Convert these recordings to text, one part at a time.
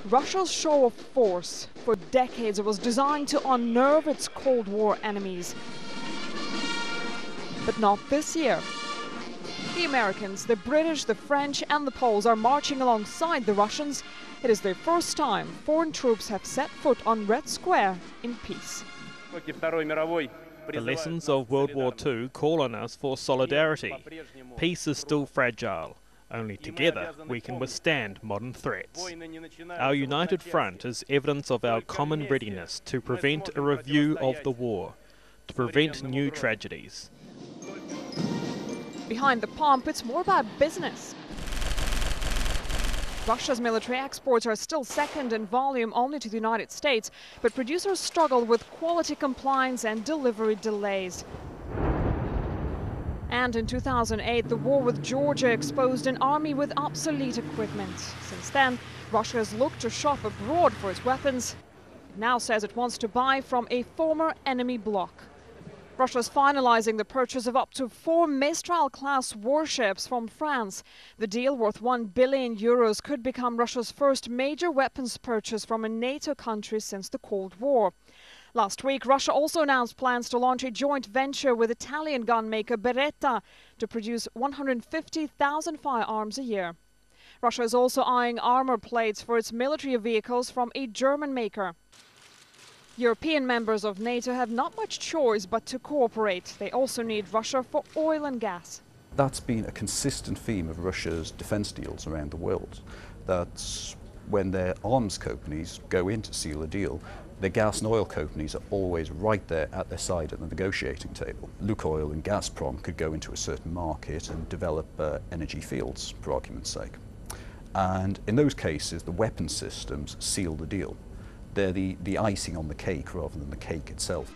Russia's show of force. For decades, it was designed to unnerve its Cold War enemies. But not this year. The Americans, the British, the French and the Poles are marching alongside the Russians. It is their first time foreign troops have set foot on Red Square in peace. The lessons of World War II call on us for solidarity. Peace is still fragile. Only together we can withstand modern threats. Our united front is evidence of our common readiness to prevent a review of the war, to prevent new tragedies. Behind the pomp, it's more about business. Russia's military exports are still second in volume only to the United States, but producers struggle with quality compliance and delivery delays. And in 2008, the war with Georgia exposed an army with obsolete equipment. Since then, Russia has looked to shop abroad for its weapons. It now says it wants to buy from a former enemy bloc. Russia is finalizing the purchase of up to 4 Mistral-class warships from France. The deal, worth €1 billion, could become Russia's first major weapons purchase from a NATO country since the Cold War. Last week, Russia also announced plans to launch a joint venture with Italian gunmaker Beretta to produce 150,000 firearms a year. Russia is also eyeing armor plates for its military vehicles from a German maker. European members of NATO have not much choice but to cooperate. They also need Russia for oil and gas. That's been a consistent theme of Russia's defence deals around the world. That's when their arms companies go in to seal a deal, their gas and oil companies are always right there at their side at the negotiating table. Lukoil and Gazprom could go into a certain market and develop energy fields, for argument's sake. And in those cases, the weapon systems seal the deal. They're the icing on the cake rather than the cake itself.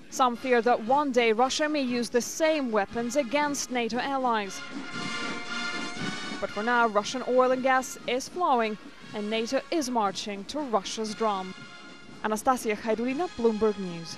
Some fear that one day Russia may use the same weapons against NATO allies. But for now, Russian oil and gas is flowing and NATO is marching to Russia's drum. Anastasia Haydulina, Bloomberg News.